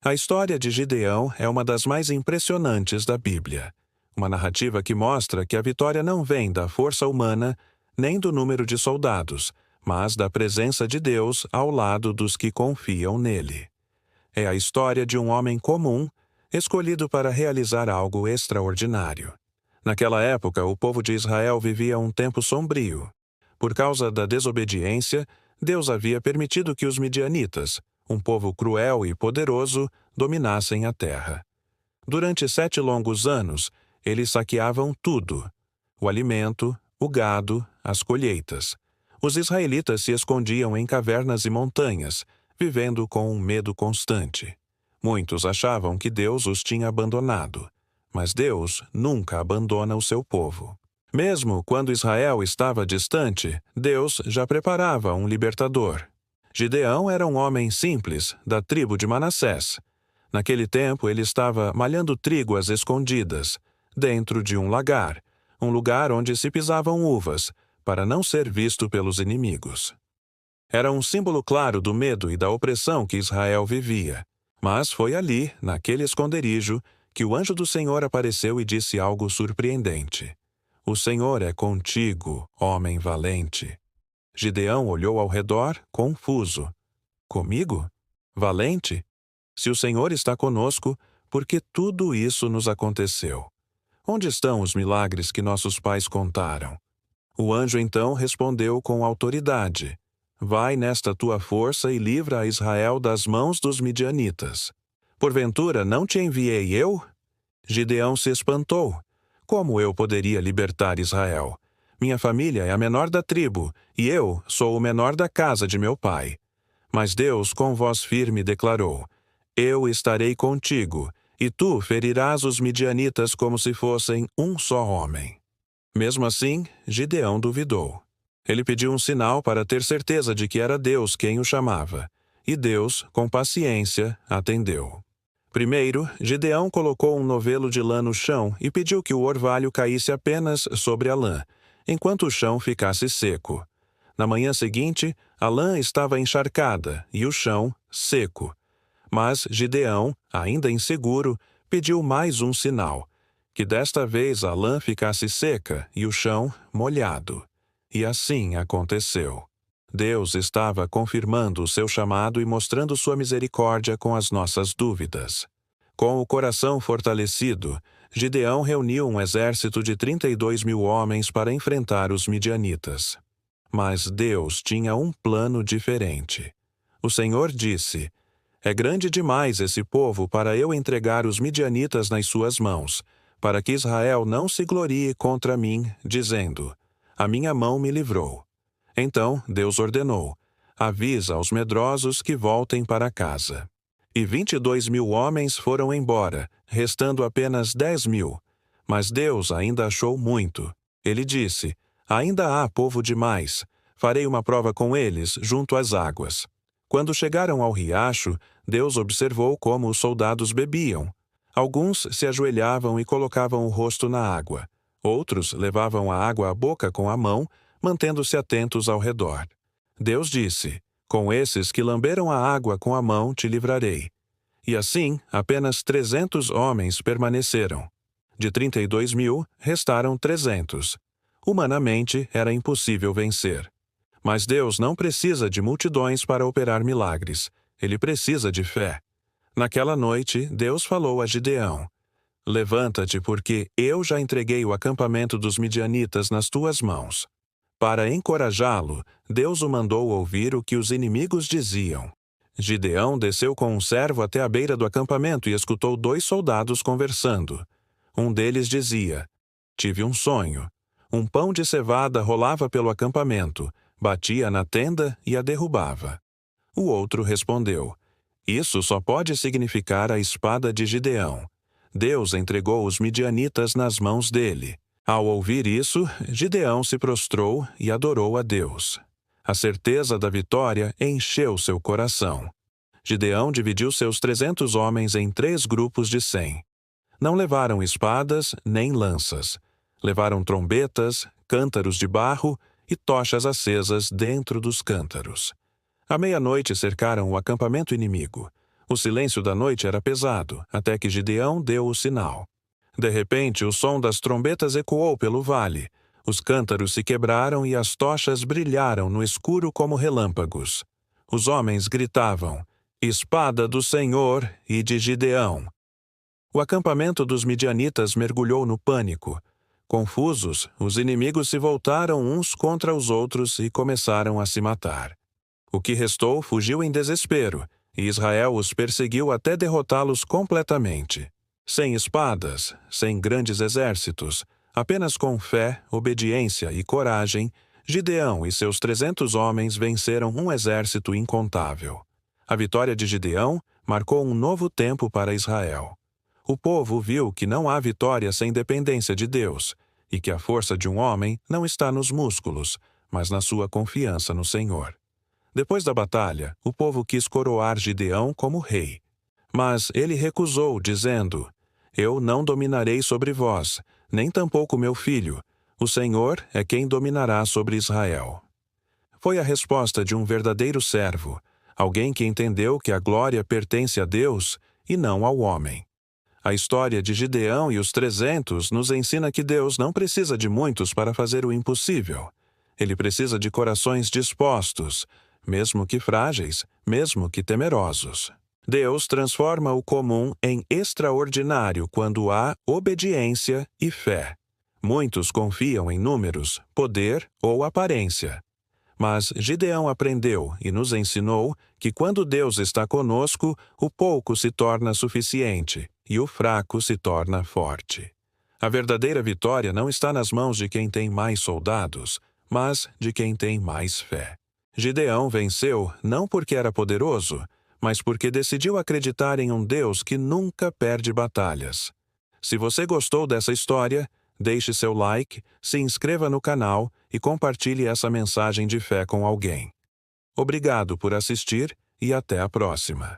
A história de Gideão é uma das mais impressionantes da Bíblia. Uma narrativa que mostra que a vitória não vem da força humana, nem do número de soldados, mas da presença de Deus ao lado dos que confiam nele. É a história de um homem comum, escolhido para realizar algo extraordinário. Naquela época, o povo de Israel vivia um tempo sombrio. Por causa da desobediência, Deus havia permitido que os midianitas, um povo cruel e poderoso, dominassem a terra. Durante 7 longos anos, eles saqueavam tudo: o alimento, o gado, as colheitas. Os israelitas se escondiam em cavernas e montanhas, vivendo com um medo constante. Muitos achavam que Deus os tinha abandonado, mas Deus nunca abandona o seu povo. Mesmo quando Israel estava distante, Deus já preparava um libertador. Gideão era um homem simples, da tribo de Manassés. Naquele tempo ele estava malhando trigo às escondidas, dentro de um lagar onde se pisavam uvas, para não ser visto pelos inimigos. Era um símbolo claro do medo e da opressão que Israel vivia. Mas foi ali, naquele esconderijo, que o anjo do Senhor apareceu e disse algo surpreendente. O Senhor é contigo, homem valente. Gideão olhou ao redor, confuso. Comigo? Valente? Se o Senhor está conosco, por que tudo isso nos aconteceu? Onde estão os milagres que nossos pais contaram? O anjo então respondeu com autoridade: Vai nesta tua força e livra a Israel das mãos dos midianitas. Porventura não te enviei eu? Gideão se espantou. Como eu poderia libertar Israel? Minha família é a menor da tribo, e eu sou o menor da casa de meu pai. Mas Deus, com voz firme, declarou: Eu estarei contigo, e tu ferirás os midianitas como se fossem um só homem. Mesmo assim, Gideão duvidou. Ele pediu um sinal para ter certeza de que era Deus quem o chamava, e Deus, com paciência, atendeu. Primeiro, Gideão colocou um novelo de lã no chão e pediu que o orvalho caísse apenas sobre a lã, enquanto o chão ficasse seco. Na manhã seguinte, a lã estava encharcada e o chão seco. Mas Gideão, ainda inseguro, pediu mais um sinal, que desta vez a lã ficasse seca e o chão molhado. E assim aconteceu. Deus estava confirmando o seu chamado e mostrando sua misericórdia com as nossas dúvidas. Com o coração fortalecido, Gideão reuniu um exército de 32.000 homens para enfrentar os midianitas. Mas Deus tinha um plano diferente. O Senhor disse: É grande demais esse povo para eu entregar os midianitas nas suas mãos, para que Israel não se glorie contra mim, dizendo: A minha mão me livrou. Então Deus ordenou: Avisa aos medrosos que voltem para casa. E 22.000 homens foram embora, restando apenas 10.000. Mas Deus ainda achou muito. Ele disse: Ainda há povo demais. Farei uma prova com eles junto às águas. Quando chegaram ao riacho, Deus observou como os soldados bebiam. Alguns se ajoelhavam e colocavam o rosto na água. Outros levavam a água à boca com a mão, mantendo-se atentos ao redor. Deus disse: Com esses que lamberam a água com a mão te livrarei. E assim, apenas 300 homens permaneceram. De 32.000, restaram 300. Humanamente, era impossível vencer. Mas Deus não precisa de multidões para operar milagres. Ele precisa de fé. Naquela noite, Deus falou a Gideão: Levanta-te, porque eu já entreguei o acampamento dos midianitas nas tuas mãos. Para encorajá-lo, Deus o mandou ouvir o que os inimigos diziam. Gideão desceu com um servo até a beira do acampamento e escutou 2 soldados conversando. Um deles dizia: Tive um sonho. Um pão de cevada rolava pelo acampamento, batia na tenda e a derrubava. O outro respondeu: Isso só pode significar a espada de Gideão. Deus entregou os midianitas nas mãos dele. Ao ouvir isso, Gideão se prostrou e adorou a Deus. A certeza da vitória encheu seu coração. Gideão dividiu seus 300 homens em 3 grupos de 100. Não levaram espadas nem lanças. Levaram trombetas, cântaros de barro e tochas acesas dentro dos cântaros. À meia-noite cercaram o acampamento inimigo. O silêncio da noite era pesado, até que Gideão deu o sinal. De repente, o som das trombetas ecoou pelo vale. Os cântaros se quebraram e as tochas brilharam no escuro como relâmpagos. Os homens gritavam: "Espada do Senhor e de Gideão!" O acampamento dos midianitas mergulhou no pânico. Confusos, os inimigos se voltaram uns contra os outros e começaram a se matar. O que restou fugiu em desespero, e Israel os perseguiu até derrotá-los completamente. Sem espadas, sem grandes exércitos, apenas com fé, obediência e coragem, Gideão e seus 300 homens venceram um exército incontável. A vitória de Gideão marcou um novo tempo para Israel. O povo viu que não há vitória sem dependência de Deus, e que a força de um homem não está nos músculos, mas na sua confiança no Senhor. Depois da batalha, o povo quis coroar Gideão como rei. Mas ele recusou, dizendo: "Eu não dominarei sobre vós, nem tampouco meu filho. O Senhor é quem dominará sobre Israel." Foi a resposta de um verdadeiro servo, alguém que entendeu que a glória pertence a Deus e não ao homem. A história de Gideão e os 300 nos ensina que Deus não precisa de muitos para fazer o impossível. Ele precisa de corações dispostos, mesmo que frágeis, mesmo que temerosos. Deus transforma o comum em extraordinário quando há obediência e fé. Muitos confiam em números, poder ou aparência. Mas Gideão aprendeu e nos ensinou que quando Deus está conosco, o pouco se torna suficiente e o fraco se torna forte. A verdadeira vitória não está nas mãos de quem tem mais soldados, mas de quem tem mais fé. Gideão venceu não porque era poderoso, mas porque decidiu acreditar em um Deus que nunca perde batalhas. Se você gostou dessa história, deixe seu like, se inscreva no canal e compartilhe essa mensagem de fé com alguém. Obrigado por assistir e até a próxima.